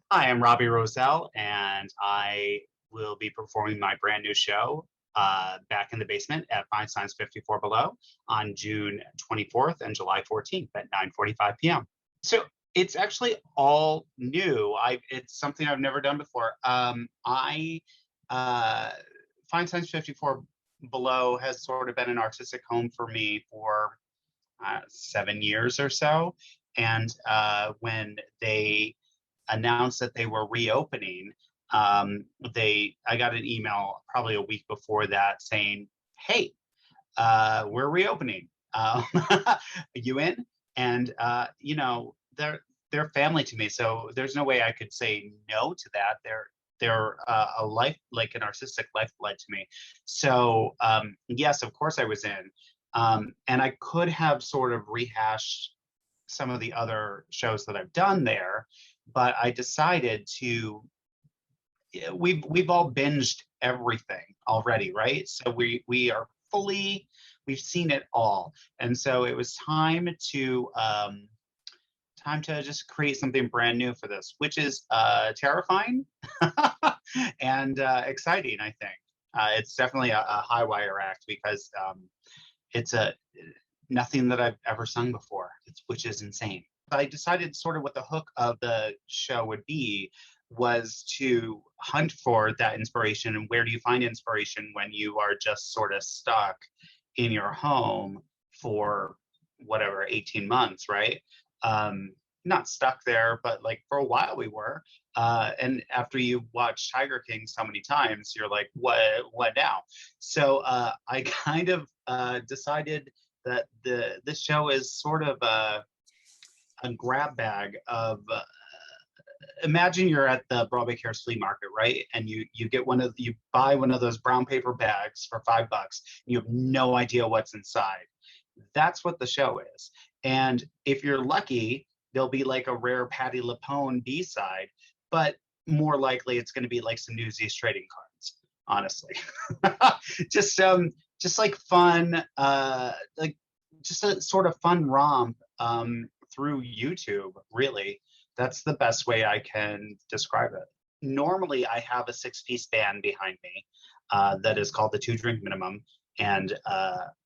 Hi, I'm Robbie Rozelle, and I will be performing my brand new show back in the basement at Feinstein's 54 Below on June 24th and July 14th at 9:45 p.m. So it's actually all new. It's something I've never done before. I uh, Feinstein's 54 Below has sort of been an artistic home for me for 7 years or so, and when they announced that they were reopening, they I got an email probably a week before that saying, "Hey, we're reopening. Are you in?" And they're family to me, so there's no way I could say no to that. They're a life, like an artistic lifeblood to me. So yes, of course I was in, and I could have sort of rehashed some of the other shows that I've done there, but I decided to. We've all binged everything already, right? So we are fully, we've seen it all, and so it was time to just create something brand new for this, which is terrifying and exciting. I think it's definitely a high wire act because it's a nothing that I've ever sung before, which is insane. I decided sort of what the hook of the show would be was to hunt for that inspiration. And where do you find inspiration when you are just sort of stuck in your home for whatever 18 months, right? Not stuck there, but like for a while we were. And after you watch Tiger King so many times, you're like, what now? So I kind of decided that this show is sort of a grab bag of imagine you're at the Broadway Cares flea market, right? And you get you buy one of those brown paper bags for $5 and you have no idea what's inside. That's what the show is. And if you're lucky, there'll be like a rare Patti LuPone B-side, but more likely it's going to be like some Newsies trading cards, honestly. Just like fun, like just a sort of fun romp through YouTube, really. That's the best way I can describe it. Normally, I have a six-piece band behind me that is called the Two Drink Minimum, and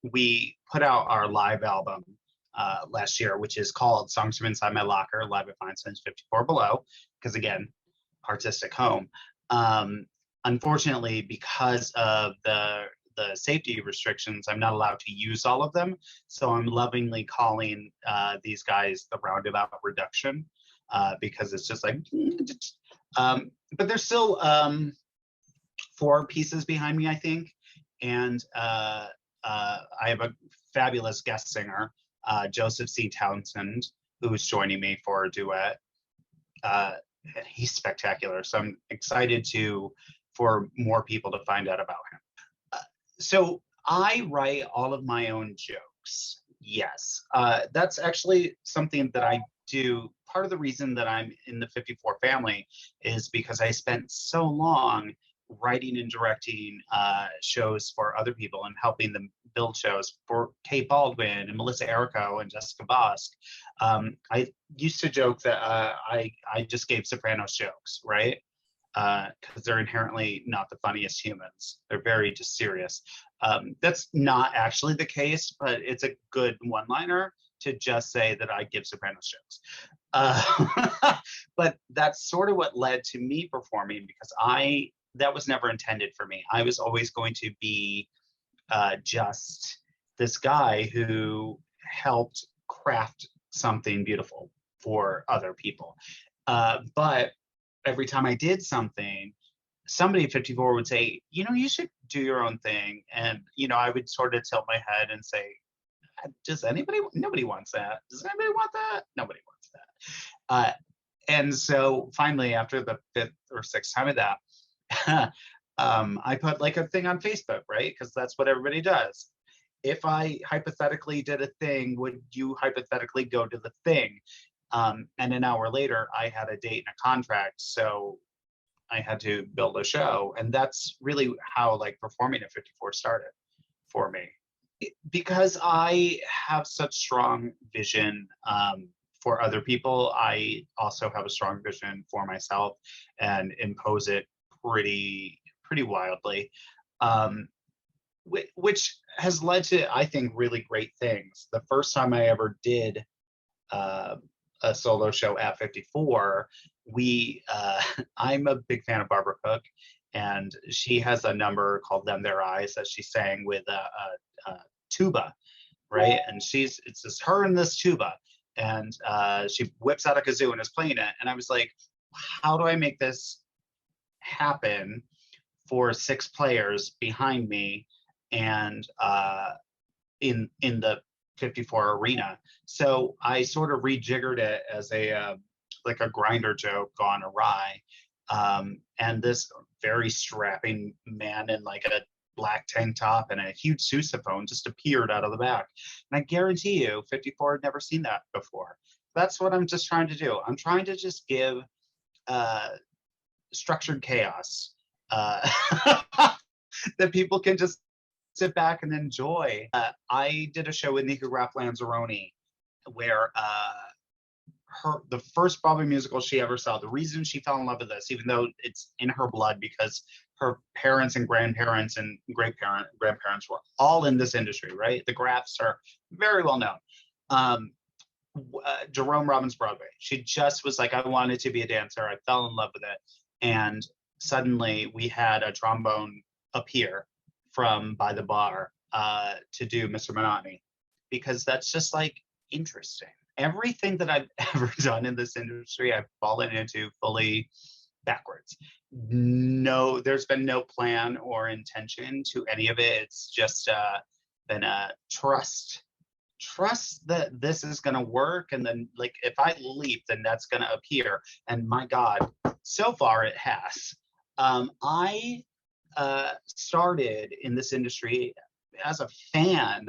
we put out our live album last year, which is called Songs from Inside My Locker, live at Feinstein's 54 Below, because again, artistic home. Unfortunately, because of the safety restrictions, I'm not allowed to use all of them. So I'm lovingly calling these guys the Roundabout Reduction because it's just like, but there's still four pieces behind me, I think. And I have a fabulous guest singer, Joseph C. Townsend, who's joining me for a duet. He's spectacular. So I'm excited for more people to find out about him. So I write all of my own jokes. Yes, that's actually something that I do. Part of the reason that I'm in the 54 family is because I spent so long writing and directing shows for other people and helping them build shows for Kate Baldwin and Melissa Errico and Jessica Bosk. I used to joke that I just gave Sopranos jokes, right? Because they're inherently not the funniest humans. They're very just serious. That's not actually the case, but it's a good one-liner to just say that I give Sopranos jokes. But that's sort of what led to me performing because that was never intended for me. I was always going to be just this guy who helped craft something beautiful for other people. But every time I did something, somebody at 54 would say, you should do your own thing. And, I would sort of tilt my head and say, nobody wants that. Does anybody want that? Nobody wants that. And so finally, after the fifth or sixth time of that, I put like a thing on Facebook, right? Because that's what everybody does. If I hypothetically did a thing, would you hypothetically go to the thing? And an hour later, I had a date and a contract, so I had to build a show, and that's really how like performing at 54 started for me. Because I have such strong vision for other people. I also have a strong vision for myself and impose it pretty wildly, um, which has led to, I think, really great things. The first time I ever did uh, a solo show at 54, we I'm a big fan of Barbara Cook, and she has a number called "Them Their Eyes" that she sang with a tuba, right? And it's just her and this tuba, and she whips out a kazoo and is playing it. And I was like, how do I make this happen for 6 players behind me and in the 54 arena? So I sort of rejiggered it as a like a grinder joke gone awry. And this very strapping man in like a black tank top and a huge sousaphone just appeared out of the back. And I guarantee you, 54 had never seen that before. That's what I'm just trying to do. I'm trying to just give uh, structured chaos that people can just sit back and enjoy. I did a show with Nika Graff Lanzaroni where the first Broadway musical she ever saw, the reason she fell in love with this, even though it's in her blood because her parents and grandparents and grandparents were all in this industry, right? The Graffs are very well known. Jerome Robbins Broadway. She just was like, I wanted to be a dancer. I fell in love with it. And suddenly we had a trombone appear from by the bar to do Mr. Monotony, because that's just like interesting. Everything that I've ever done in this industry, I've fallen into fully backwards. No, there's been no plan or intention to any of it. It's just been a trust that this is going to work, and then like if I leap, then that's going to appear. And my God, so far it has. I started in this industry as a fan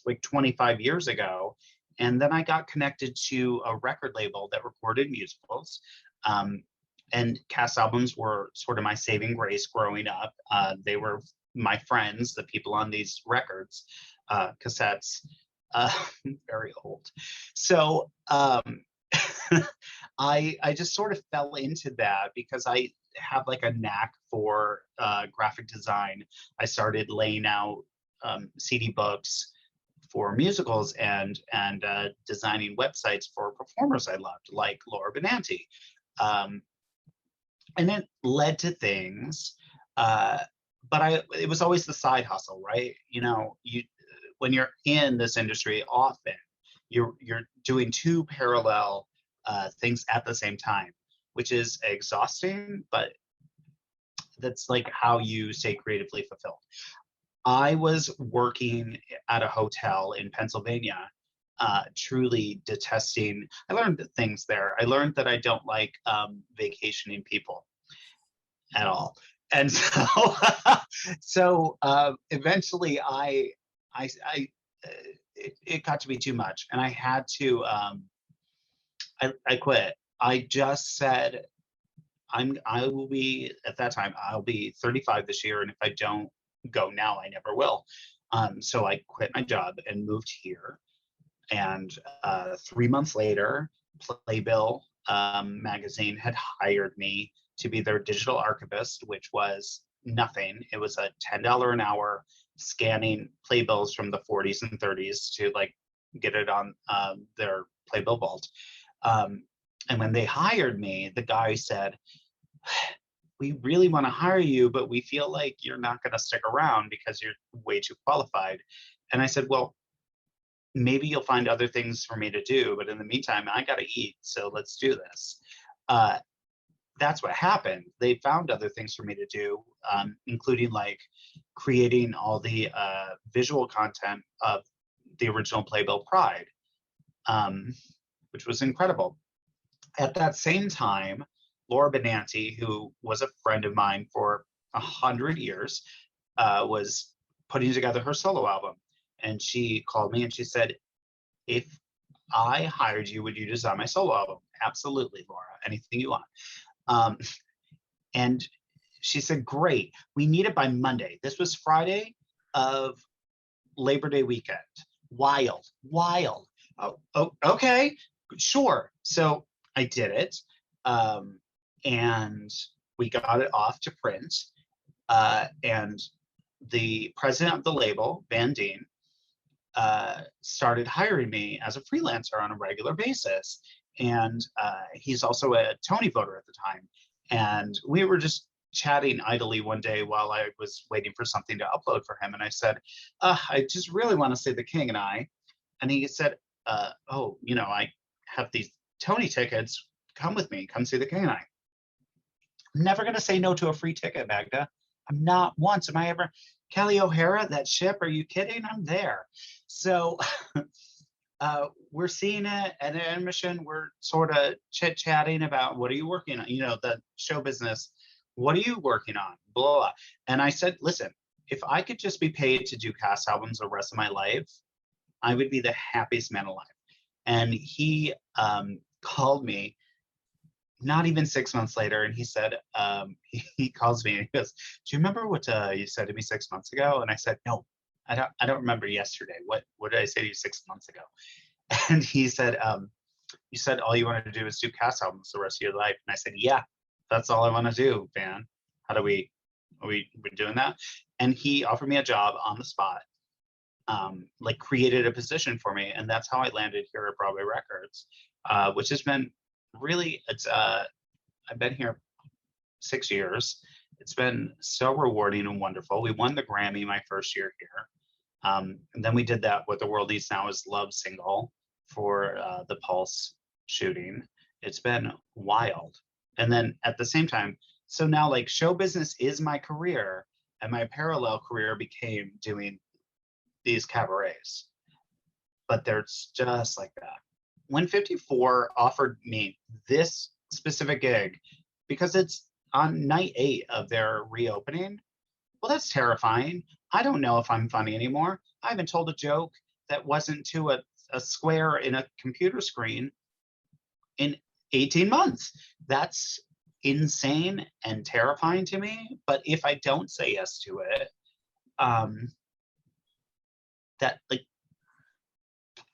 like 25 years ago, and then I got connected to a record label that recorded musicals. And cast albums were sort of my saving grace growing up. They were my friends, the people on these records, cassettes. Very old. So I just sort of fell into that because I have like a knack for graphic design. I started laying out CD books for musicals and designing websites for performers I loved, like Laura Benanti. And it led to things, but it was always the side hustle, right? You know, when you're in this industry, often you're doing 2 parallel things at the same time, which is exhausting, but that's like how you stay creatively fulfilled. I was working at a hotel in Pennsylvania, truly detesting. I learned things there. I learned that I don't like vacationing people at all. And so eventually it got to be too much, and I had to I quit. I just said I will be, at that time I'll be 35 this year, and if I don't go now, I never will. So I quit my job and moved here, and 3 months later, Playbill magazine had hired me to be their digital archivist, which was nothing. It was a $10 an hour scanning playbills from the 40s and 30s to like get it on their Playbill vault. And when they hired me, the guy said, we really want to hire you, but we feel like you're not going to stick around because you're way too qualified. And I said, well, maybe you'll find other things for me to do, but in the meantime, I got to eat, so let's do this. That's what happened. They found other things for me to do, including like creating all the visual content of the original Playbill Pride, which was incredible. At that same time, Laura Benanti, who was a friend of mine for 100 years, was putting together her solo album. And she called me and she said, if I hired you, would you design my solo album? Absolutely, Laura, anything you want. And she said, great, we need it by Monday. This was Friday of Labor Day weekend. Wild. Oh, okay. Sure. So I did it, um, and we got it off to print. And the president of the label, Van Dean, started hiring me as a freelancer on a regular basis. And he's also a Tony voter at the time. And we were just chatting idly one day while I was waiting for something to upload for him. And I said, I just really want to see The King and I. And he said, oh, I have these Tony tickets. Come with me. Come see The King and I. I'm never going to say no to a free ticket, Magda. I'm not once. Am I ever? Kelly O'Hara, that ship? Are you kidding? I'm there. So we're seeing it at admission. We're sort of chit-chatting about what are you working on? The show business. What are you working on? Blah, blah. And I said, listen, if I could just be paid to do cast albums the rest of my life, I would be the happiest man alive. And he called me not even 6 months later, and he said, he calls me and he goes, do you remember what you said to me 6 months ago? And I said, no, I don't remember yesterday. What did I say to you 6 months ago? And he said, you said all you wanted to do is do cast albums the rest of your life. And I said, yeah, that's all I want to do, Van. Are we doing that? And he offered me a job on the spot, like created a position for me. And that's how I landed here at Broadway Records, which has been really, I've been here 6 years. It's been so rewarding and wonderful. We won the Grammy my first year here. And then we did that What the World Needs Now is Love single for the Pulse shooting. It's been wild. And then at the same time, so now like show business is my career, and my parallel career became doing these cabarets. But they're just like that. When 54 offered me this specific gig, because it's on night 8 of their reopening, well, that's terrifying. I don't know if I'm funny anymore. I haven't told a joke that wasn't to a square in a computer screen in 18 months. That's insane and terrifying to me. But if I don't say yes to it,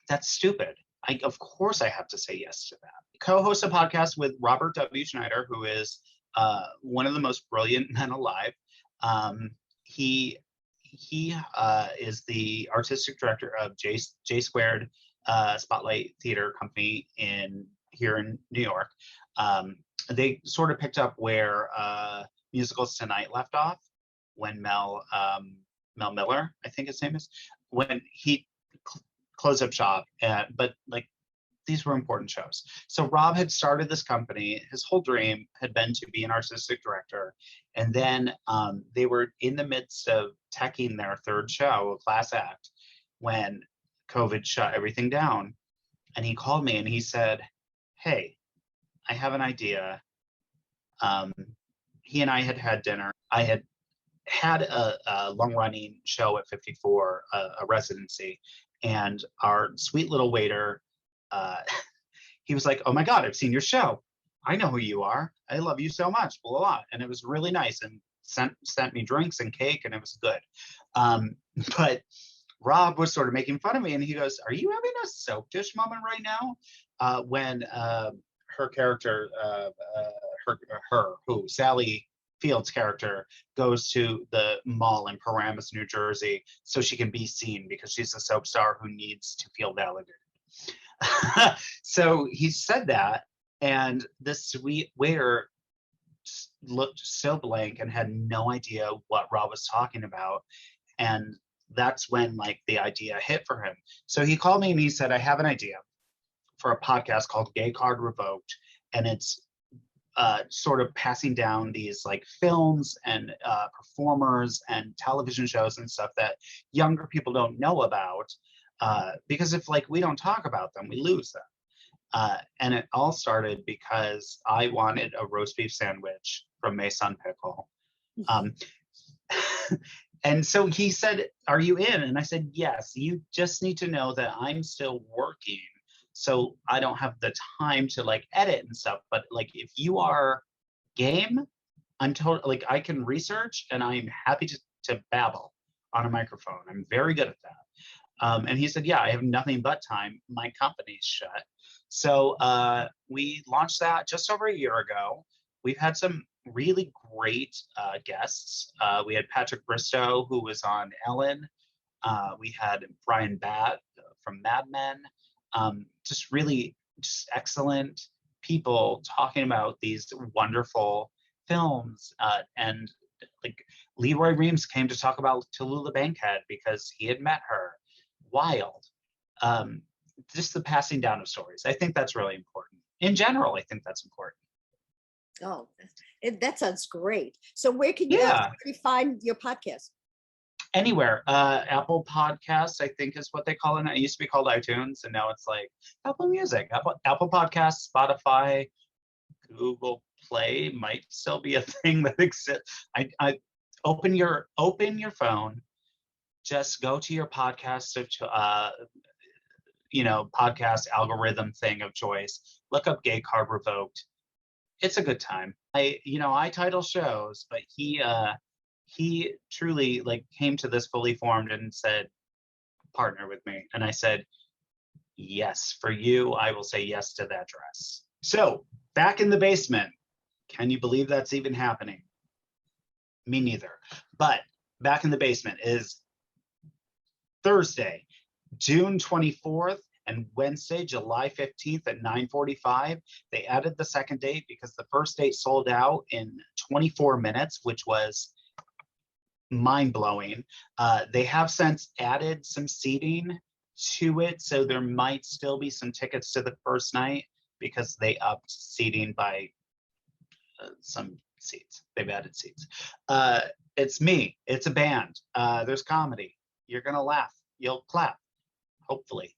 that's stupid. Of course I have to say yes to that. Co-host a podcast with Robert W. Schneider, who is one of the most brilliant men alive. He is the artistic director of J Squared Spotlight Theater Company here in New York. They sort of picked up where Musicals Tonight left off when Mel Miller, I think his name is, when he closed up shop. But like, these were important shows. So Rob had started this company. His whole dream had been to be an artistic director. And then they were in the midst of teching their third show, a class act, when COVID shut everything down. And he called me and he said, hey, I have an idea. He and I had had dinner. I had a long-running show at 54, a residency. And our sweet little waiter, he was like, oh my God, I've seen your show. I know who you are. I love you so much, blah, blah, blah. And it was really nice, and sent me drinks and cake, and it was good. But Rob was sort of making fun of me, and he goes, are you having a soap dish moment right now? When her character, Sally Field's character, goes to the mall in Paramus, New Jersey, so she can be seen because she's a soap star who needs to feel validated. So he said that, and the sweet waiter looked so blank and had no idea what Rob was talking about. And that's when like the idea hit for him. So he called me and he said, I have an idea for a podcast called Gay Card Revoked. And it's sort of passing down these like films and performers and television shows and stuff that younger people don't know about, because if like we don't talk about them, we lose them. And it all started because I wanted a roast beef sandwich from Maison Pickle. And so he said, are you in? And I said, yes, you just need to know that I'm still working, so I don't have the time to like edit and stuff. But like, if you are game, I'm totally like, I can research and I'm happy to babble on a microphone. I'm very good at that. And he said, yeah, I have nothing but time. My company's shut. So we launched that just over a year ago. We've had some really great guests. We had Patrick Bristow, who was on Ellen. We had Brian Batt from Mad Men. Just really just excellent people talking about these wonderful films. And like Leroy Reams came to talk about Tallulah Bankhead because he had met her. Wild. Um, just the passing down of stories. I think that's really important. In general, I think that's important. Oh, that sounds great. So where can Yeah. somebody find your podcast? Anywhere. Apple Podcasts, I think is what they call it. It used to be called iTunes, and now it's like Apple Music, Apple Podcasts, Spotify, Google Play might still be a thing that exists. I open your phone, just go to your podcast podcast algorithm thing of choice. Look up Gay Card Revoked. It's a good time. I title shows, but he truly like came to this fully formed and said, partner with me. And I said, yes, for you, I will say yes to that dress. So back in the basement. Can you believe that's even happening? Me neither. But back in the basement is Thursday, June 24th and Wednesday, July 15th at 9:45. They added the second date because the first date sold out in 24 minutes, which was mind-blowing. They have since added some seating to it, so there might still be some tickets to the first night because they upped seating by some seats. They've added seats. It's me. It's a band. There's comedy. You're gonna laugh. You'll clap, hopefully.